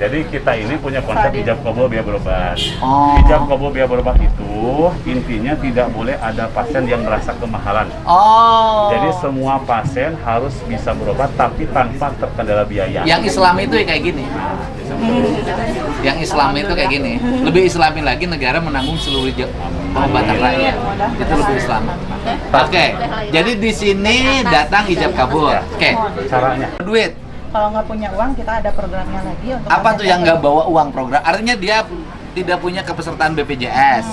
Jadi kita ini punya konsep ijab kabul biaya berobat. Oh. Ijab kabul biaya berobat itu intinya tidak boleh ada pasien yang merasa kemahalan. Oh. Jadi semua pasien harus bisa berobat tapi tanpa terkendala biaya. Yang Islam itu kayak gini. Yang Islam itu kayak gini. Lebih Islami lagi negara menanggung seluruh pengobatan rakyat. Itu lebih Islam. Oke. Jadi di sini datang ijab kabul. Oke. Caranya. Duit. Kalau nggak punya uang, kita ada programnya lagi untuk Apa tuh yang pasien nggak bawa uang program? Artinya dia tidak punya kepesertaan BPJS.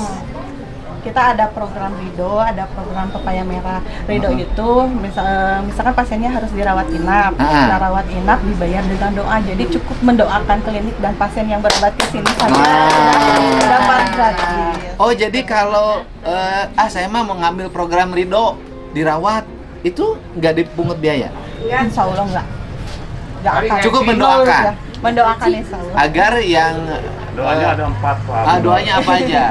Kita ada program Ridho, ada program Pepaya Merah. Ridho itu misalkan pasiennya harus dirawat inap. Nah, rawat inap dibayar dengan doa. Jadi cukup mendoakan klinik dan pasien yang berobat di sini saja dapat gratis. Oh, jadi kalau saya mah mau ngambil program Ridho dirawat itu nggak dipungut biaya? Insya Allah nggak akan. Cukup mendoakan. Mendoakan insya Allah. Agar yang Doanya ada 4 Pak. doanya apa aja?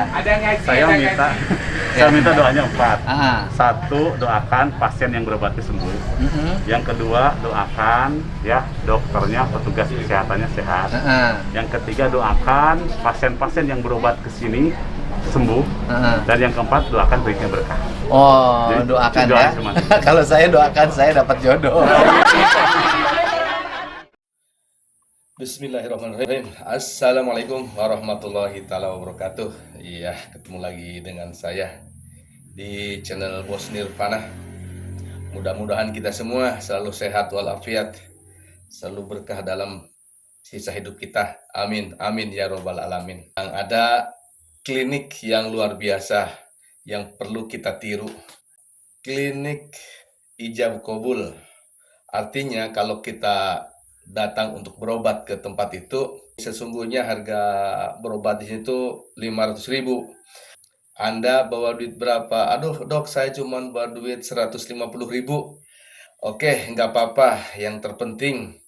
Saya minta doanya 4. Ah. 1, doakan pasien yang berobatnya sembuh. Yang kedua, doakan ya dokternya, petugas kesehatannya sehat. Yang ketiga, doakan pasien-pasien yang berobat ke sini sembuh. Dan yang keempat, doakan berikan berkah. Oh, Jadi, doakan doa ya. cuma. Kalau saya doakan saya dapat jodoh. Bismillahirrahmanirrahim. Assalamualaikum warahmatullahi taala wabarakatuh. Iya, ketemu lagi dengan saya di channel Bos Nirvana. Mudah-mudahan kita semua selalu sehat walafiat, selalu berkah dalam sisa hidup kita. Amin, amin ya robbal alamin. Yang ada klinik yang luar biasa yang perlu kita tiru. Klinik ijab kabul. Artinya kalau kita datang untuk berobat ke tempat itu, sesungguhnya harga berobat di situ 500.000. Anda bawa duit berapa? Aduh dok, saya cuma bawa duit 150.000. Oke, nggak apa-apa. Yang terpenting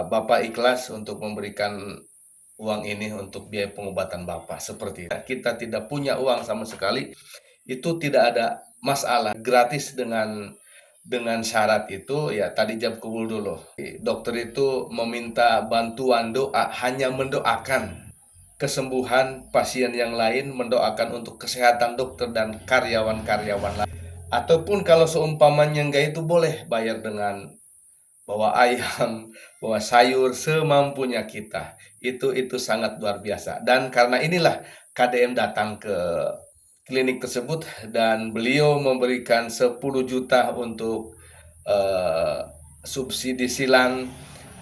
Bapak ikhlas untuk memberikan uang ini untuk biaya pengobatan Bapak. Seperti itu. Kita tidak punya uang sama sekali, itu tidak ada masalah. Gratis dengan syarat itu ya tadi ijab kabul dulu. Dokter itu meminta bantuan doa, hanya mendoakan kesembuhan pasien yang lain, mendoakan untuk kesehatan dokter dan karyawan-karyawan lain. Ataupun kalau seumpamanya enggak, itu boleh bayar dengan bawa ayam, bawa sayur semampunya kita. Itu sangat luar biasa. Dan karena inilah KDM datang ke klinik tersebut dan beliau memberikan 10 juta untuk subsidi silang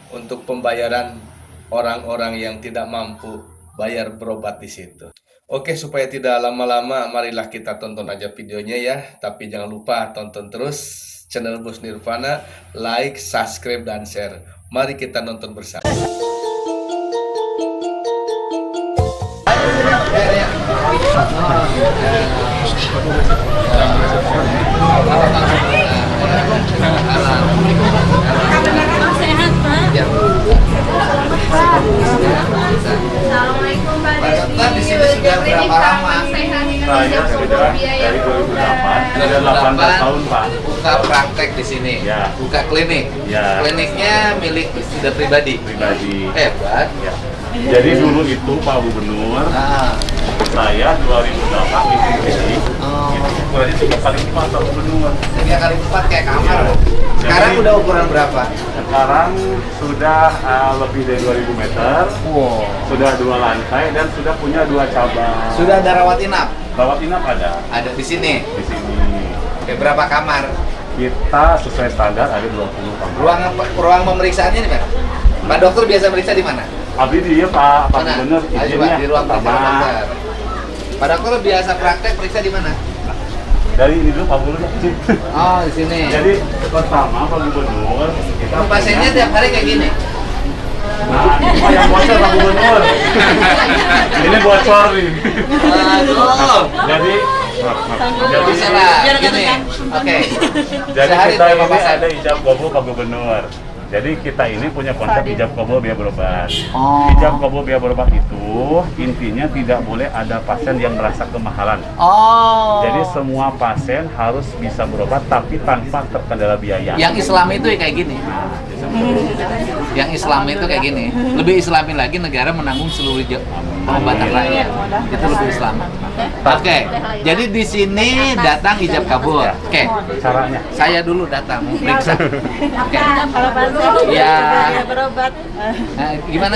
untuk pembayaran orang-orang yang tidak mampu bayar berobat di situ. Oke, supaya tidak lama-lama, marilah kita tonton aja videonya ya. Tapi jangan lupa tonton terus channel Bos Nirvana, like, subscribe, dan share. Mari kita nonton bersama. Sehat, Pak. Assalamualaikum Pak Dokter, di sini sudah berapa lama? Saya sudah dari 2008, sudah 18 tahun Pak. Buka praktek di sini. Ya. Buka klinik. Ya. Kliniknya milik tidak pribadi. Hebat. Ya. Jadi dulu itu Pak Gubernur, saya 2008 misi ukurannya 3 kali 4 Pak Gubernur. 3 kali 4 kayak kamar. Ya. Sekarang Jadi, udah ukuran berapa? sekarang sudah lebih dari 2000 meter, Wow. sudah 2 lantai dan sudah punya 2 cabang. Sudah ada rawat inap? Rawat inap ada Ada di sini. di sini. Oke, berapa kamar? Kita sesuai standar ada 20 kamar. Ruang pemeriksaannya di mana? Pak dokter biasa meriksa di mana? Abdi dia Pak Mana? Gubernur Ayo, Pak, izinnya di ruang pertama. dokter. Pak dokter biasa praktek periksa di mana? Dari ini dulu Pak Gubernur. Oh, di sini. Jadi pertama Pak Gubernur kita Pasiennya tiap hari kayak gini. Nah, ini Pak yang bocor Pak Gubernur. Ini bocor nih. Aduh. Jadi Bisa lah, gini. Oke. Jadi Sehari kita berapa ini pasien? ada ijab kabul Pak Gubernur. Jadi kita ini punya konsep Sadin. ijab kabul biaya berobat. Oh. Ijab kabul biaya berobat itu intinya tidak boleh ada pasien yang merasa kemahalan. Oh. Jadi semua pasien harus bisa berobat tapi tanpa terkendala biaya. Yang Islam itu kayak gini. Yang Islam itu kayak gini. Lebih Islamin lagi negara menanggung seluruh pengobatan rakyat. Itu lebih Islam. Oke. Jadi di sini datang ijab kabul. Oke. Caranya. Saya dulu datang mau periksa. Oke. Harapan sehat Ya. biaya berobat. Gimana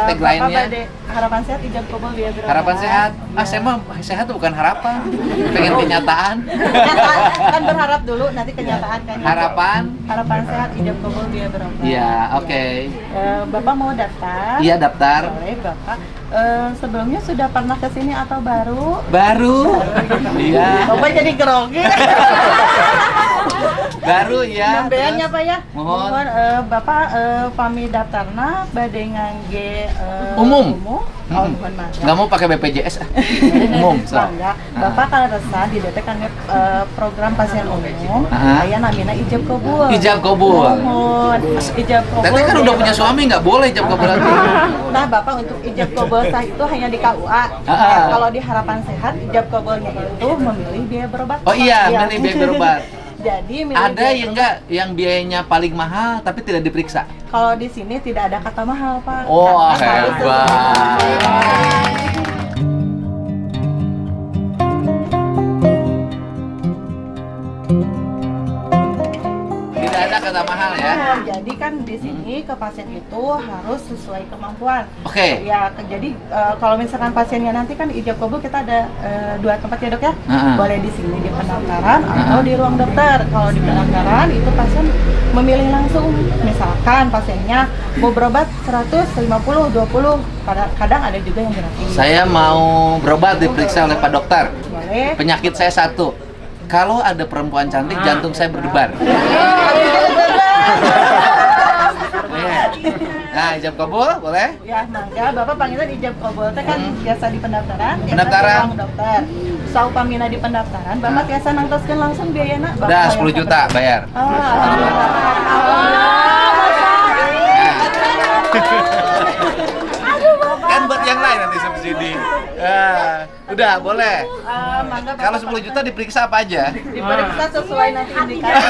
tagline-nya? Bapak Bade, harapan sehat ijab kabul biaya berobat. Harapan sehat. Saya mah sehat tuh bukan harapan. Pengen kenyataan. Kan berharap dulu nanti kenyataan kan. Harapan sehat ijab kabul biaya berobat. Iya, oke. Bapak mau daftar? Iya, daftar. Boleh, Bapak. Sebelumnya sudah pernah ke sini atau baru? Baru. Iya. Bapak jadi grogi. Baru ya. Nambeannya Pak ya. Mohon. Bapak pami daftarna bade ngangge Umum. Oh, Mm-mm. mohon maaf. Nggak mau pakai BPJS. Umum. So. Bangga. Bapak kalau resah di DT kangge program pasien umum, Aha. aya namina ijab kabul. Ijab kabul. Mohon. Ijab kabul. Teteh kan udah punya suami, nggak boleh ijab kabul lagi. Nah, Bapak untuk ijab kabul sah itu hanya di KUA. Ah. Kalau di Harapan Sehat, ijab kabulnya itu memilih biaya berobat. Oh iya, Iya. milih biaya berobat. Jadi milih Ada biaya yang enggak yang biayanya paling mahal tapi tidak diperiksa. Kalau di sini tidak ada kata mahal, Pak. Oh, Karena harus hebat. Tidak ada kata mahal ya. Jadi kan di sini ke pasien itu harus sesuai kemampuan. Oke. Ya, jadi kalau misalkan pasiennya nanti kan ijab kabul kita ada 2 tempat ya dok ya. Boleh di sini di pendaftaran atau di ruang dokter. Kalau di pendaftaran itu pasien memilih langsung. Misalkan pasiennya mau berobat 100, 50, 20. Kadang ada juga yang gratis. Saya mau berobat diperiksa oleh Pak Dokter. Boleh. Penyakit saya satu. Kalau ada perempuan cantik, jantung saya berdebar. Nah, ijab kabul boleh? Ya, mangga Bapak panggilan ijab kabul teh kan biasa di pendaftaran, biasa Pendaftaran. di ruang dokter. Saupamina di pendaftaran, Bapak biasa nangtoskeun langsung biayana. Bapak Udah yang 10 juta bayar. Kan buat yang lain nanti subsidi. Udah boleh. Mangga Kalau Bapak 10 juta diperiksa apa aja? diperiksa sesuai nanti indikasi.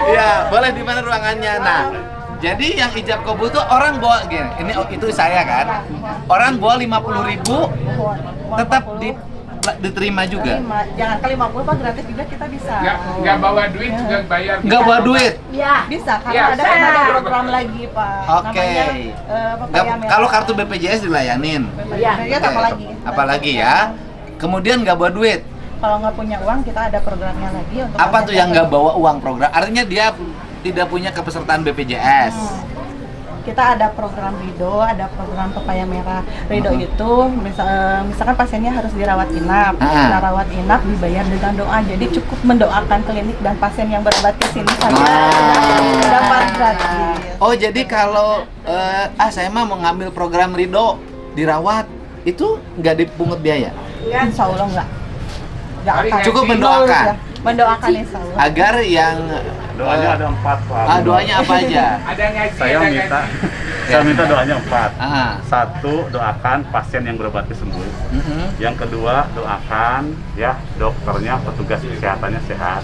Iya, boleh di mana ruangannya. Nah, jadi yang ijab kabul tuh orang bawa gini. Ini itu saya kan. Orang bawa 50.000 tetap diterima juga. Jangan kali 50 Pak, gratis juga kita bisa. Nggak bawa duit juga bayar. Nggak bawa duit. Bisa, karena Ya, ada saya. ada program lagi Pak. Oke. Namanya Papaya Merah. Kalau kartu BPJS dilayanin. Ya, Oke. apalagi. Apalagi ya. Kemudian nggak bawa duit. Kalau nggak punya uang, kita ada programnya lagi untuk Apa tuh pasien yang nggak bawa uang program? Artinya dia tidak punya kepesertaan BPJS. Kita ada program Rido, ada program Papaya Merah. Rido itu misalkan pasiennya harus dirawat inap. Nah, rawat inap dibayar dengan doa. Jadi cukup mendoakan klinik dan pasien yang berobat ke sini saja dapat gratis. Oh, jadi kalau saya mah mau ngambil program Rido dirawat itu nggak dipungut biaya? Insya Allah enggak. Akan. Cukup mendoakan. Mendoakan insya Allah. Agar yang Doanya ada 4 Pak. doanya apa aja? Ada ngaji. Saya ada minta ngaji. saya minta doanya 4. Ah. 1, doakan pasien yang berobat sembuh. Yang kedua, doakan ya dokternya, petugas kesehatannya sehat.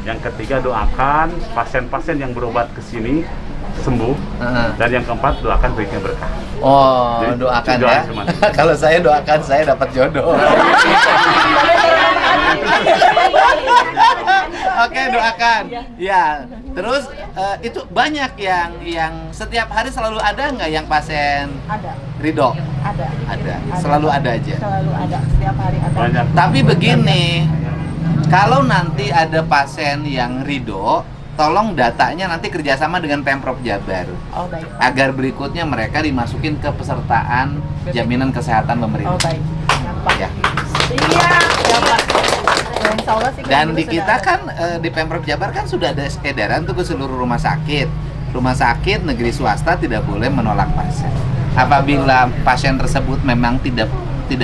Yang ketiga, doakan pasien-pasien yang berobat ke sini sembuh. Dan yang keempat, doakan rezekinya berkah. Oh, Jadi, doakan doa ya. cuma. Kalau saya doakan saya dapat jodoh. Oke, doakan. Ya. Terus itu banyak yang setiap hari selalu ada nggak yang pasien Ada. Ridho? Ada. Selalu ada aja. Selalu ada. Setiap hari ada. Banyak. Tapi begini, kalau nanti ada pasien yang Ridho, tolong datanya nanti kerjasama dengan Pemprov Jabar. Oh baik. Agar berikutnya mereka dimasukin ke pesertaan jaminan kesehatan Oh pemerintah. baik. Siapa? Ya. Iya. Siapa? Insya Allah sih Dan dulu di sudah kita ada. kan di Pemprov Jabar kan sudah ada edaran tuh ke seluruh rumah sakit. Rumah sakit negeri swasta tidak boleh menolak pasien. Apabila pasien tersebut memang tidak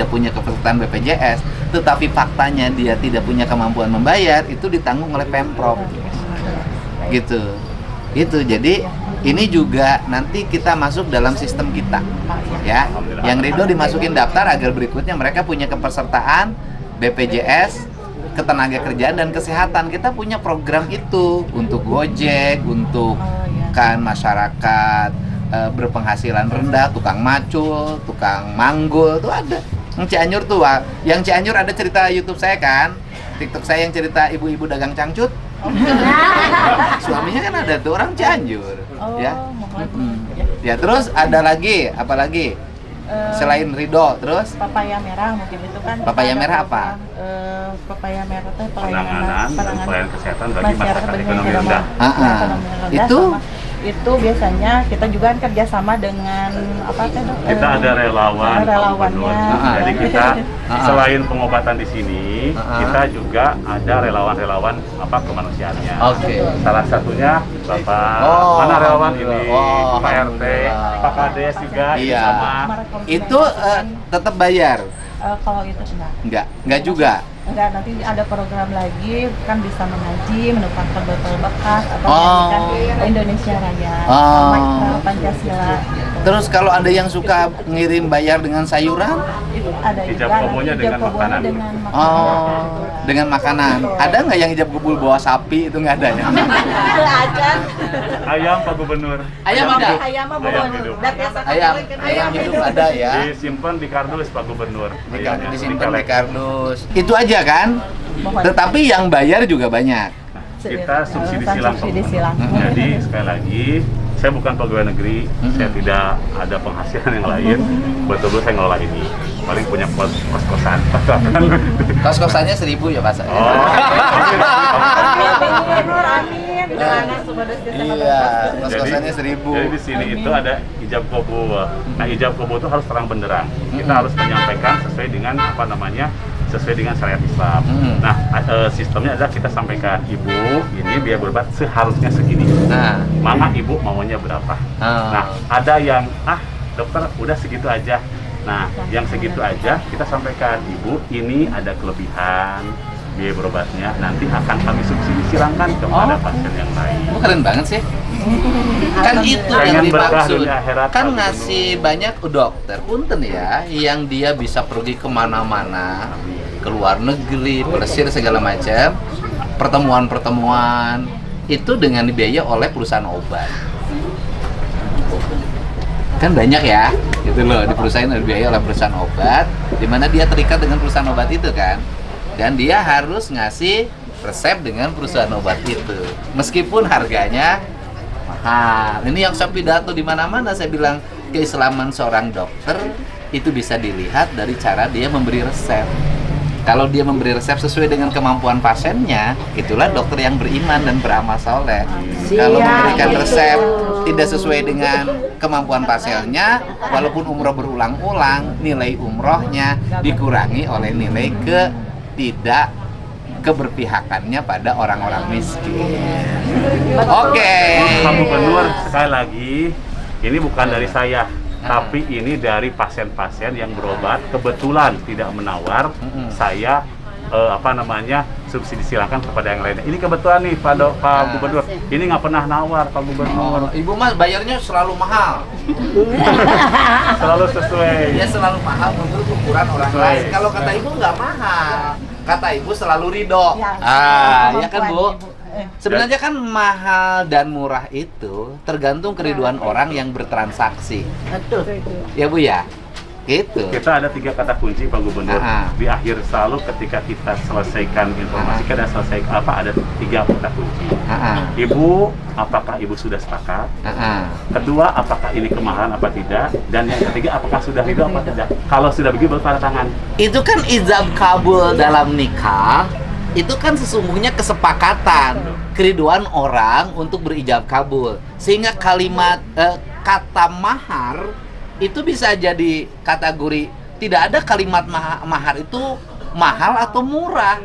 punya kepesertaan BPJS, tetapi faktanya dia tidak punya kemampuan membayar, itu ditanggung oleh Pemprov. gitu. Gitu. Jadi ini juga nanti kita masuk dalam sistem kita, ya. Yang ridho dimasukin daftar agar berikutnya mereka punya kepesertaan BPJS, Ketenagakerjaan dan Kesehatan. Kita punya program itu untuk Gojek, untuk kan masyarakat berpenghasilan rendah, tukang macul, tukang manggul tuh ada. Yang Cianjur tuh, yang Cianjur ada cerita YouTube saya kan, TikTok saya yang cerita ibu-ibu dagang cangcut. Suaminya kan ada tuh orang Cianjur, ya. Ya terus ada lagi, apa lagi? Selain ridho, terus? Papaya merah mungkin itu kan. Papaya merah apa? Papaya merah itu Penanganan dan pelayanan kesehatan bagi masyarakat ekonomi rendah. Itu itu biasanya kita juga kan kerjasama dengan apa teh dok? Kita ada relawan, relawannya. Jadi kita selain pengobatan di sini, kita juga ada relawan-relawan kemanusiaannya. Oke. Salah satunya Bapak, mana relawan ini? Pak RT, Pak Kades juga, iya. sama. Itu tetap bayar? Kalau itu Enggak juga. Enggak, nanti ada program lagi kan bisa mengaji, menukarkan botol bekas atau menyanyikan Indonesia Raya, sama Ikrar Pancasila. Gitu. Terus kalau ada yang suka ngirim bayar dengan sayuran? Itu ada Ijab juga. kobonya dengan makanan. Dengan makanan. Ada nggak yang ijab kabul bawa sapi itu nggak ada ya? Acan. Ayam Pak Gubernur. Ayam ada? Ayam mah Ayam bawa hidup. Ayam hidup ada ya? Disimpan di kardus Pak Gubernur. Ayamnya Disimpan di dikelek. kardus. Itu aja kan? Tetapi yang bayar juga banyak. Kita subsidi silang. Subsidi silang. Jadi sekali lagi, saya bukan pegawai negeri, saya tidak ada penghasilan yang lain. Betul-betul saya ngelola ini. Paling punya kos-kosan. Kos-kosannya 1.000 ya Pak? Amin. Iya, kos-kosannya 1.000. Jadi di sini itu ada ijab kabul. Nah, ijab kabul itu harus terang benderang. Kita harus menyampaikan sesuai dengan sesuai dengan syariat Islam. Nah, sistemnya adalah kita sampaikan, Ibu, ini biaya berobat seharusnya segini. Mana Ibu maunya berapa? Nah, ada yang dokter udah segitu aja. Nah, yang segitu aja kita sampaikan, Ibu, ini ada kelebihan biaya berobatnya, nanti akan kami subsidi silangkan kepada pasien yang lain. Keren banget sih. Kan itu yang dimaksud. Kan ngasih banyak dokter punten ya, yang dia bisa pergi kemana-mana, ke luar negeri, pelesir segala macam, pertemuan-pertemuan itu dengan dibiayai oleh perusahaan obat. Kan banyak ya, gitu loh, di perusahaan dibiayai oleh perusahaan obat, di mana dia terikat dengan perusahaan obat itu kan, dan dia harus ngasih resep dengan perusahaan obat itu, meskipun harganya mahal. Ini yang saya pidato di mana-mana, saya bilang keislaman seorang dokter itu bisa dilihat dari cara dia memberi resep. Kalau dia memberi resep sesuai dengan kemampuan pasiennya, itulah dokter yang beriman dan beramal soleh. Kalau memberikan resep tidak sesuai dengan kemampuan pasiennya, walaupun umroh berulang-ulang, nilai umrohnya dikurangi oleh nilai tidak keberpihakannya pada orang-orang miskin. Oke. Pak Gubernur, sekali lagi, ini bukan dari saya, tapi ini dari pasien-pasien yang berobat kebetulan tidak menawar, saya subsidi silakan kepada yang lainnya. Ini kebetulan nih Pak Gubernur, ini nggak pernah nawar Pak Gubernur. Ibu mah bayarnya selalu mahal. Selalu sesuai. Dia selalu mahal menurut ukuran orang lain. Kalau kata ibu nggak mahal, kata ibu selalu ridho. Ya kan Bu? Sebenarnya kan mahal dan murah itu tergantung keriduan orang yang bertransaksi. Betul. Ya Bu ya? Gitu. Kita ada 3 kata kunci Pak Gubernur. Di akhir selalu ketika kita selesaikan informasi, kita selesai ada 3 kata kunci. Ibu, apakah Ibu sudah sepakat? Kedua, apakah ini kemahalan apa tidak? Dan yang ketiga, apakah sudah ridho apa tidak? Kalau sudah begitu baru tanda tangan. Itu kan ijab kabul dalam nikah. Itu kan sesungguhnya kesepakatan keriduan orang untuk berijab kabul, sehingga kalimat kata mahar itu bisa jadi kategori, tidak ada kalimat mahar itu mahal atau murah.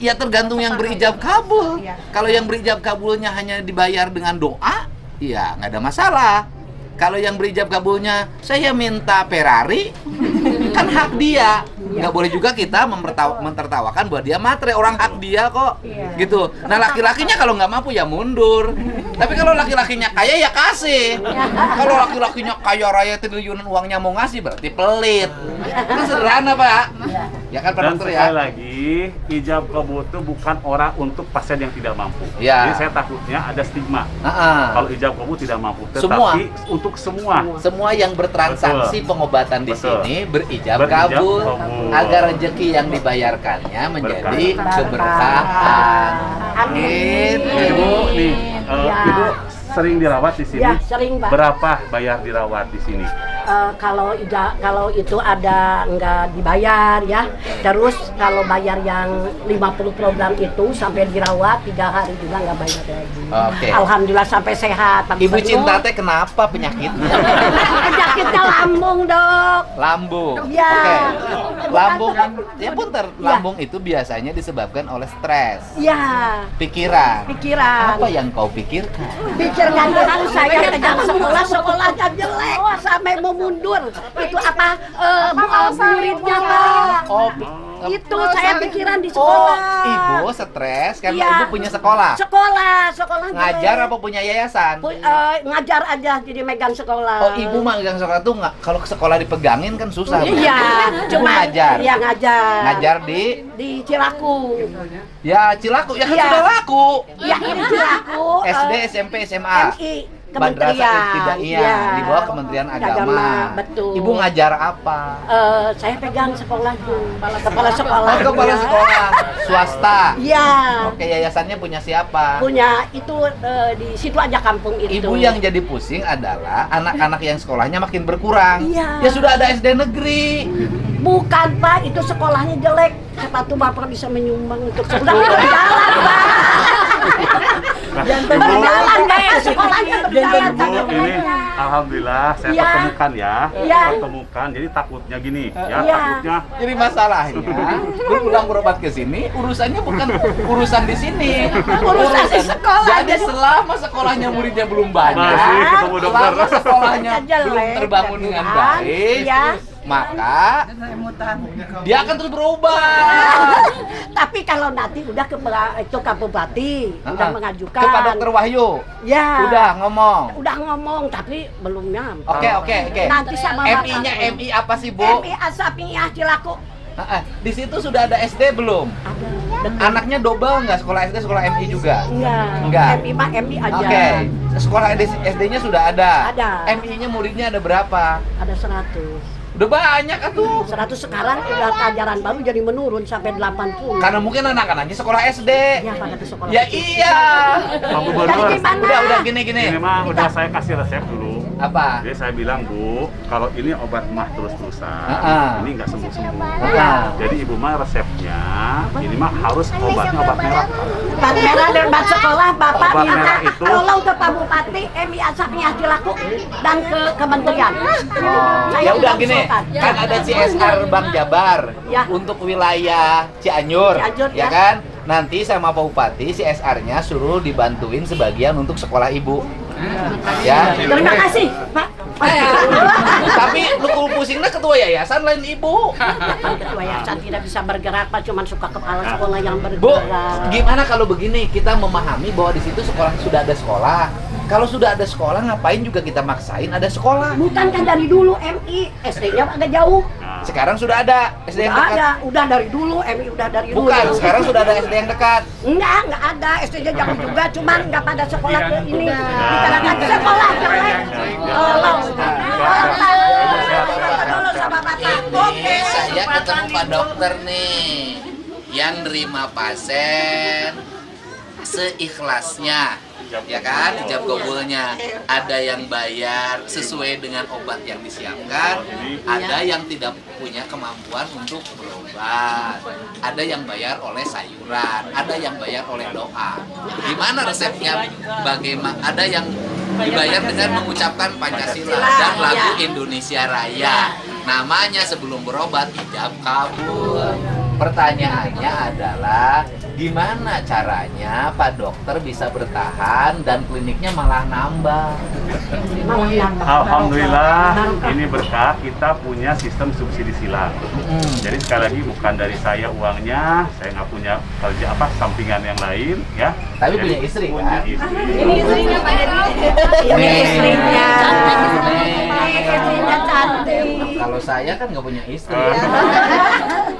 Ya tergantung yang berijab kabul. Kalau yang berijab kabulnya hanya dibayar dengan doa, ya nggak ada masalah. Kalau yang berijab kabulnya saya minta Ferrari, kan hak dia. Nggak boleh juga kita mentertawakan bahwa dia matre, orang hak dia kok. Gitu. Nah, laki-lakinya kalau nggak mampu ya mundur. Tapi kalau laki-lakinya kaya ya kasih. Kalau laki-lakinya kaya raya triliunan uangnya mau ngasih berarti pelit. Itu sederhana, Pak. Ya kan, Pak Dan Dokter sekali ya? lagi, ijab kabul itu bukan orang untuk pasien yang tidak mampu. Ya. Jadi saya takutnya ada stigma. Heeh. Kalau ijab kabul tidak mampu, Semua. tetapi untuk semua. Semua yang bertransaksi Betul. pengobatan di Betul. sini berijab Berijab kabul kabul. agar rezeki yang dibayarkannya menjadi Berkah. keberkahan. Amin. Gitu. Ibu nih, Ya. Ibu sering dirawat di sini. Ya, sering, Pak. Berapa bayar dirawat di sini? Kalau itu ada nggak dibayar ya. Terus kalau bayar yang 50 program itu sampai dirawat 3 hari juga nggak bayar lagi. Oke. Alhamdulillah sampai sehat. Pak Ibu Gubernur. Cinta teh kenapa penyakitnya? Penyakitnya lambung, Dok. Lambung. Ya. Oke. Lambung, ya bentar. Ya. Lambung itu biasanya disebabkan oleh stres, Ya, pikiran. pikiran. Apa yang kau pikirkan? Pikirkan itu saya kejar sekolahnya jelek sampai mau mundur. Itu apa muridnya, Pak. Oh, Itu saya pikiran di oh, sekolah. ibu stres karena Iya. ibu punya sekolah. Sekolah Ngajar jelek. apa punya yayasan? Ngajar aja jadi megang sekolah. Oh, ibu magang sekolah tuh nggak, kalau ke sekolah dipegangin kan susah. Bu. Iya, Ibu ngajar. Iya, ngajar. Ngajar Di Cilaku. ya Cilaku, ya kan Iya. sudah laku. Iya, di Cilaku. SD, SMP, SMA. MI Madrasah Kementerian. Ibtidaiyah Iya. di bawah Kementerian Agama. Betul. Ibu ngajar apa? Saya pegang sekolah tuh. Kepala sekolah. Oh, kepala sekolah swasta. Iya. Oke, yayasannya punya siapa? Punya itu di situ aja kampung itu. Ibu yang jadi pusing adalah anak-anak yang sekolahnya makin berkurang. Iya. Ya sudah ada SD negeri. Bukan, Pak, itu sekolahnya jelek. Sepatu Bapak bisa menyumbang untuk sekolah berjalan, Pak. Ibu, Berjalan kayak sekolahnya berjalan. Ibu, ini alhamdulillah saya Iya. pertemukan ya. Iya. Pertemukan. Jadi takutnya gini, ya Iya. takutnya Jadi masalahnya berulang berobat ke sini urusannya bukan urusan di sini. Urusan di sekolah. Jadi selama sekolahnya muridnya belum banyak, Masih ketemu dokter. selama sekolahnya Jelek, belum terbangun dengan kan? baik, Iya. maka dia akan terus berubah. Tapi kalau nanti udah ke Bupati, udah mengajukan. Ke Pak Dokter Wahyu. Ya. Udah ngomong. Udah ngomong, tapi belum nyampe. Oke. Nanti sama MI-nya Bapak. MI apa sih, Bu? MI Asapiyah Cilaku. Di situ sudah ada SD belum? Ada. Anaknya double nggak? Sekolah SD, sekolah MI juga? Enggak. MI mah MI aja. Oke, sekolah SD-nya sudah ada. Ada. MI-nya muridnya ada berapa? Ada 100. Udah banyak atuh. 100 sekarang udah ajaran baru jadi menurun sampai 80. Karena mungkin anak-anaknya sekolah SD. Ya, Pak, itu sekolah. Ya kecil. iya. Pak Gubernur. Jadi gimana? Udah gini. Ini mah udah saya kasih resep dulu. Apa? Jadi saya bilang, Bu, kalau ini obat mah terus-terusan, ini nggak sembuh-sembuh. Jadi Ibu mah resepnya, ini mah harus obatnya obat merah. Obat merah dan obat sekolah Bapak Obat minta merah itu- tolong ke Pak Bupati MI Asapiyah Cilaku dan ke kementerian. Saya Ya udah gini, usulkan. kan ada CSR Bank Jabar Ya. untuk wilayah Cianjur, Cianjur, ya ya. kan? Nanti sama Pak Bupati CSR-nya suruh dibantuin sebagian untuk sekolah ibu. Ya. Terima kasih, Pak. Tapi lu pusingnya ketua yayasan lain ibu. Ketua yayasan tidak bisa bergerak, Pak, cuma suka kepala sekolah yang Bu, bergerak. gimana kalau begini kita memahami bahwa di situ sekolah sudah ada sekolah. Kalau sudah ada sekolah, ngapain juga kita maksain ada sekolah? Bukan kan dari dulu MI, SD-nya agak jauh. Sekarang sudah ada SD yang Udah dekat. ada, udah dari dulu MI udah dari dulu. Bukan, sekarang sudah ada SD yang dekat. Enggak ada. SD-nya jauh juga, cuman nggak pada sekolah ke ini. Dikarenakan sekolah jelek. Tolong. Tolong sama Bapak. Ini saya ketemu Pak Dokter nih yang nerima pasien seikhlasnya, ya kan, ijab kabulnya. Ada yang bayar sesuai dengan obat yang disiapkan, ada yang tidak punya kemampuan untuk berobat, ada yang bayar oleh sayuran, ada yang bayar oleh doa. Gimana resepnya? Bagaimana? Ada yang dibayar dengan mengucapkan Pancasila dan lagu Indonesia Raya. Namanya sebelum berobat ijab kabul. Pertanyaannya adalah Gimana caranya Pak Dokter bisa bertahan dan kliniknya malah nambah? Alhamdulillah, ini berkah kita punya sistem subsidi silang. Jadi sekali lagi bukan dari saya uangnya, saya nggak punya kerja sampingan yang lain, ya. Tapi Jadi, punya istri punya kan? istri. Ini istrinya Pak Dedi. Ini istrinya. Istrinya cantik. Kalau saya kan nggak punya istri.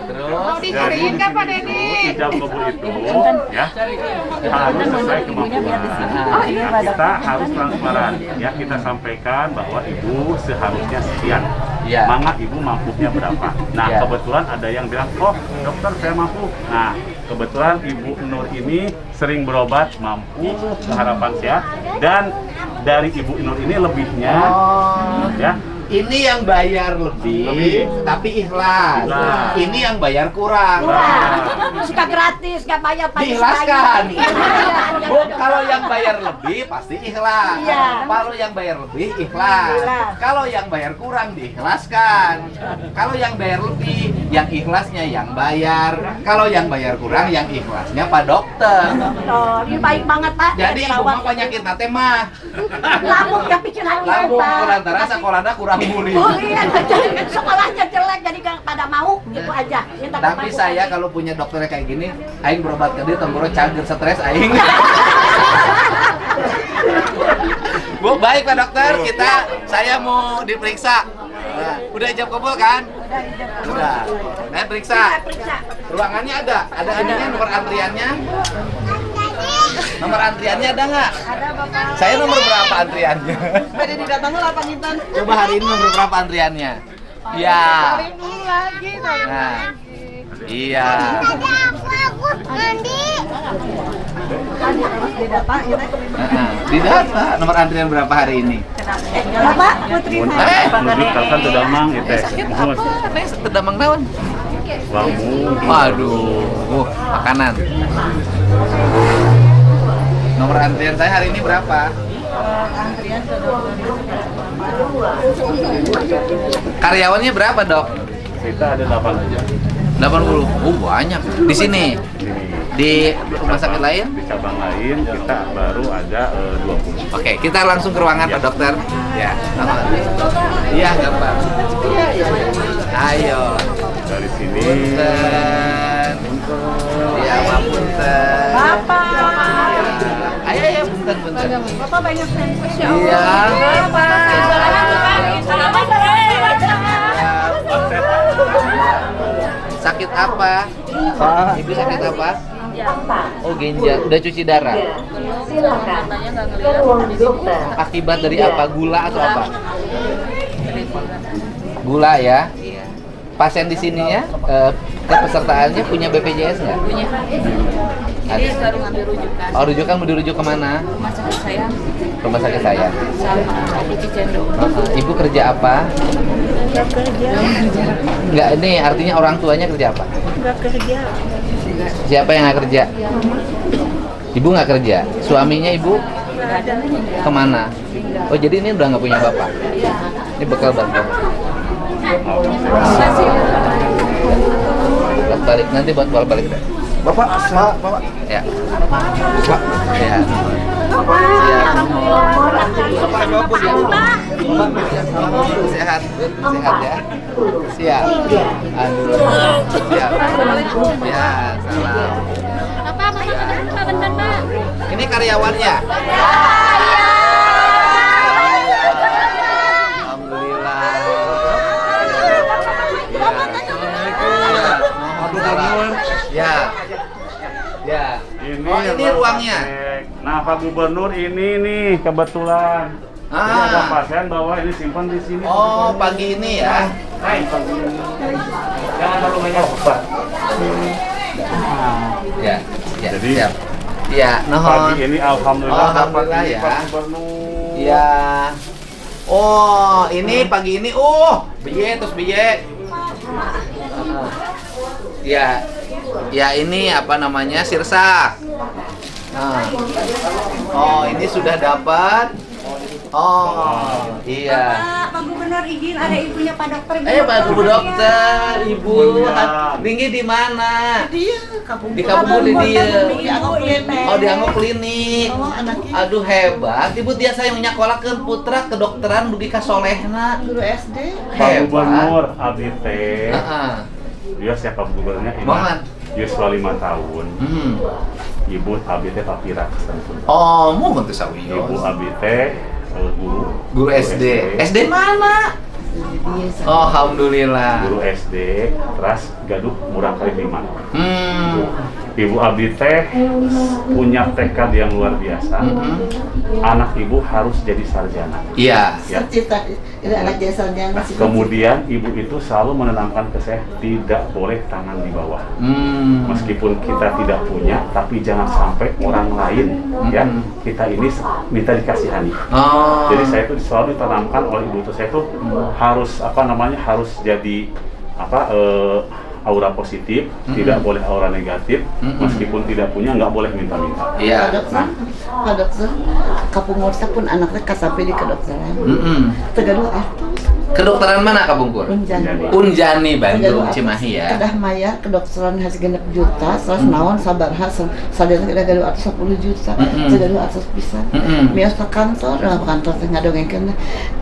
Terus Jadi ijab kabul itu, ya, harus sesuai kemampuan. Nah, kita harus transparan, ya, kita sampaikan bahwa ibu seharusnya sekian. Iya. Maka ibu mampunya berapa? Nah, Iya. kebetulan ada yang bilang, oh dokter saya mampu. Nah, kebetulan Ibu Nur ini sering berobat, mampu, harapan sehat. Dan dari Ibu Nur ini lebihnya, ya, ini yang bayar lebih. Tapi ikhlas. Ikhlas. Ini yang bayar kurang. Suka gratis, nggak bayar pasti Diikhlaskan. bayar. Bu, kalau yang bayar lebih pasti ikhlas. Iya. Kalau yang bayar lebih ikhlas. Ikhlas. Kalau yang bayar kurang diikhlaskan. Kalau yang bayar lebih, yang ikhlasnya yang bayar. Kalau yang bayar kurang, yang ikhlasnya Pak Dokter. Oh, ini baik banget Pak. Jadi ibu mah penyakit nate mah. Lambung yang bikin hati Lambung Pak. kulantara sekolahnya kurang murid. Oh iya, sekolahnya jelek jadi gak pada mau gitu aja. Minta Tapi kepada saya kalau punya dokternya kayak gini, aing berobat ke dia tenggorok cager stres aing. Bu, baik Pak Dokter, saya mau diperiksa. Nah, udah ijab kabul kan? Udah. Nah, periksa. Ruangannya ada ininya nomor antriannya. Nomor antriannya ada nggak? Ada Bapak. Saya nomor berapa antriannya? Pak Dedi datang lah Pak Intan. Coba hari ini nomor berapa antriannya? Iya. Tarik dulu lagi, tarik Nah, lagi. iya. Harus didata, ya. Di data nomor antrian berapa hari ini? Bapak, Putri. Nujuk kan sudah mang itu. Sakit apa? Katanya terdamang naon? Bangun. Waduh, makanan. Nomor antrian saya hari ini berapa? Antrian ke Karyawannya berapa, Dok? Kita ada 8 aja. 80. Oh, banyak. Di sini. Di rumah sakit lain? Di cabang lain kita baru ada 20. Oke, kita langsung ke ruangan Pak Dokter. Ya, sama. Iya, gampang. Ayo. Dari sini. Punten. Iya, punten. Bapak. Ayo, ayo, punten. Bapak banyak fans. Iya. Sakit apa? Ibu sakit apa? Oh, ginjal. Udah cuci darah? Akibat dari apa? Gula atau apa? Gula ya? Pasien di sini ya, kepesertaannya punya BPJS nggak? Punya. Jadi baru ngambil rujukan. Oh, rujukan mau dirujuk kemana? Rumah sakit saya Rumah sakit saya. sama di Cicendo. Ibu kerja apa? Nggak kerja. Nggak, ini artinya orang tuanya kerja apa? Nggak kerja. Siapa yang nggak kerja? Ibu nggak kerja. Suaminya ibu Nggak ada. kemana? Oh, jadi ini udah nggak punya bapak? Ini bekal bantuan. Balik nanti buat balik deh. Bapak, Bapak. Ya. Pak. Ya. Sehat, sehat ya. Siap. Aduh. Siap. Ya, salam. Bentar, Pak. Ini karyawannya. Alhamdulillah. Ya. Ya. Ini, Oh, ini ruangnya. Nah, Pak Gubernur ini nih kebetulan. Jadi ada pasien bawa ini simpan di sini. Oh, pagi ini ya. Hai, pagi ini. Jangan terlalu banyak obat. Ya. Ya. Jadi, siap. Ya, Pagi nohon. ini alhamdulillah dapat Alhamdulillah ini ya. Pak Gubernur. Ya. Oh, ini pagi ini. Biye terus biye. Ya. Ya, ini apa namanya? Sirsak. Nah. Oh, ini sudah dapat. Oh, iya. Pak Gubernur benar izin ada ibunya Pak Dokter. Pak Bu Dokter, Ibu. Iya. Tinggi di mana? Dia kampung Di kampung di dia. Oh, di Anggo klinik. klinik. Oh, anaknya Aduh hebat. Ibu tiasa yang nyakolahkeun putra kedokteran dugi ka solehna. guru SD. Pak Hebat. Gubernur abdi teh. Heeh. Dia siapa gubernurnya? Mohon. Yuswa 5 tahun. Hmm. Ibu abdi teh Papira Kesentul. Oh, mohon tuh sawiyo. Ibu abdi teh Guru SD. SD mana? Oh, alhamdulillah. Guru SD, terus gaduh murah kali 5. Ibu abdi teh punya tekad yang luar biasa. Anak ibu harus jadi sarjana. Iya. Ya. Cita itu anak jadi sarjana. Kemudian ibu itu selalu menanamkan ke saya tidak boleh tangan di bawah. Meskipun kita tidak punya, tapi jangan sampai orang lain ya kita ini minta dikasihani. Oh. Jadi saya itu selalu ditanamkan oleh ibu itu saya itu harus harus jadi aura positif, tidak boleh aura negatif, meskipun tidak punya nggak boleh minta-minta. Iya. Pak Dokter, kapungursa pun anaknya kasampai di kedokteran. Tegaduh Kedokteran mana Kabungkur? Unjani Bandung Cimahi ya. Kedah maya kedokteran harus 6 juta, terus naon sabarha sadana kita gaduh atas 10 juta, tegaduh atas pisan. Mios ke kantor teh ngadongengkeun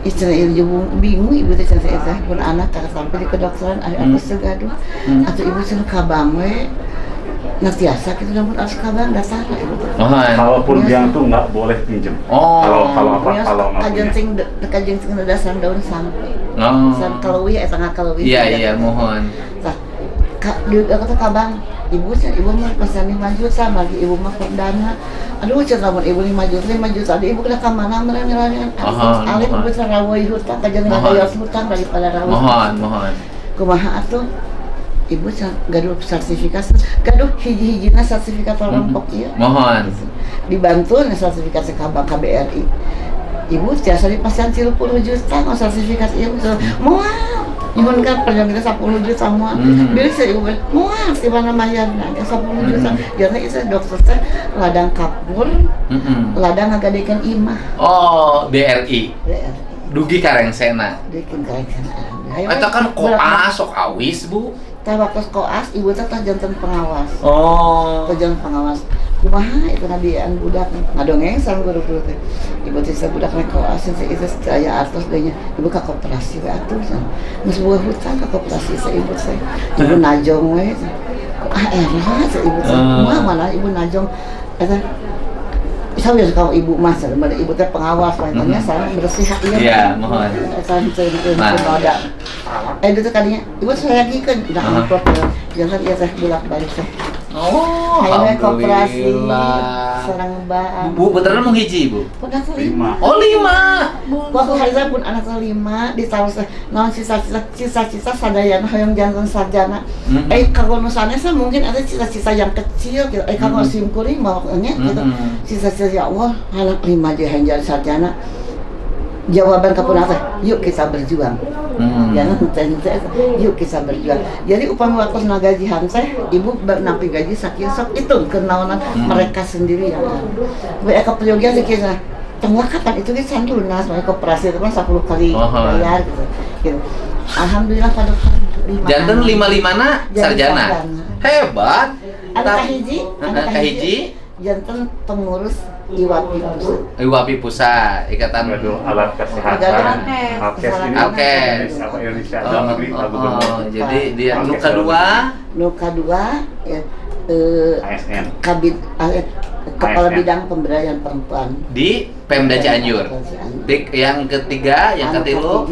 istri ibu bingung ibu teh cenah eta pun anak ka sampai di kedokteran aya atas tegaduh. Atau ibu cenah kabang we nasiasa gitu namun harus kabang dasar ibu. Kalaupun dia tuh nggak boleh pinjem. Kalau nggak punya. Kajencing dasar daun sampai. Kalau eta ngakalawi. Iya, mohon. Tah, aku tuh kabang, ibu mah pesan 5 juta, lagi ibu mah perdana. Aduh, cerita mun ibu 5 juta, aduh ibu kena kamana merenya. Alih ibu sarawai hutang, kajian ngayos hutang daripada rawai. Mohon. Kumaha atuh? Ibu gaduh sertifikat, gaduh hiji-hijina sertifikat kelompok ieu. Mohon. Dibantu sertifikat kabang KBRI. Ibu tiasa dipasang 30 juta nggak sertifikat ieu moal nyuhun kan perjalanan kita 10 juta moal beli saya ibu moal di mana mayarna 10 juta jadi itu dokter teh ladang kapur ladang ngagadekeun imah BRI dugi karengsena bikin karengsena eta kan koas sok awis Bu teh waktu koas ibu teh janten pengawas janten pengawas kumaha itu nabian budak ngadongeng sama guru-guru teh ibu teh budak rek koas itu saya atas geunya ibu ka koperasi we atuh geus buah hutang ka koperasi saya ibu saya ibu najong we ibu teh mana ibu najong eta saya kalau ibu mas, ibu teh pengawas, makanya saya bersih iya, mohon. Saya noda. Itu tuh kalinya, ibu saya lagi kan udah amplop jangan ya teh bulak balik teh. Alhamdulillah. Sarang baan. Bu, beneran mau hiji Bu? Pun anak 5. 5. Waktu hari saya pun anak 5 ditaruh naon cita-cita sadayana hoyong jantan sarjana. Kanggo nu sanes mungkin ada cita-cita yang kecil gitu. Kanggo simkuring bawanya gitu. Cita-cita ya Allah, anak 5 aja yang jadi sarjana. Jawaban kapun teh, yuk kita berjuang. Jangan henteu yuk kita berjuang. Jadi upami waktu nagajihan teh, ibu nampi gaji sakieu sok hitung kenaonan mereka sendiri yang ka peryogian teh kisah. Tengah kapan itu ge can lunas, koperasi itu kan 10 kali bayar gitu. Alhamdulillah pada janten 5-5na sarjana. Hebat. Anak kahiji janten pengurus IWAPI Pusat Ikatan Alat Kesehatan Indonesia dalam negeri jadi dia Nuka 2 ASN Kepala Bidang Pemberdayaan Perempuan di Pemda Cianjur. Yang ketiga, yang ketilu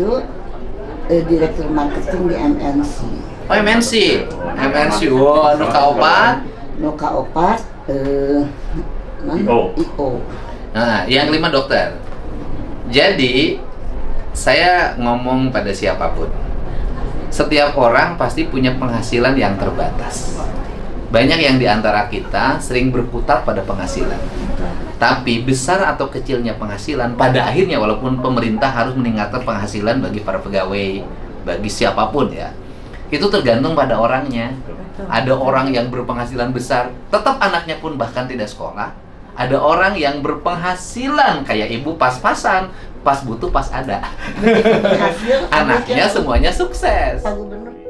Direktur Marketing di MNC. MNC. Nuka opat IO. Nah, yang 5 dokter. Jadi saya ngomong pada siapapun, setiap orang pasti punya penghasilan yang terbatas. Banyak yang diantara kita sering berkutat pada penghasilan. Tapi besar atau kecilnya penghasilan, pada akhirnya walaupun pemerintah harus meningkatkan penghasilan bagi para pegawai, bagi siapapun ya, itu tergantung pada orangnya. Ada orang yang berpenghasilan besar, tetap anaknya pun bahkan tidak sekolah. Ada orang yang berpenghasilan kayak ibu pas-pasan, pas butuh pas ada. Hasil Anaknya semuanya sukses. Pak Gubernur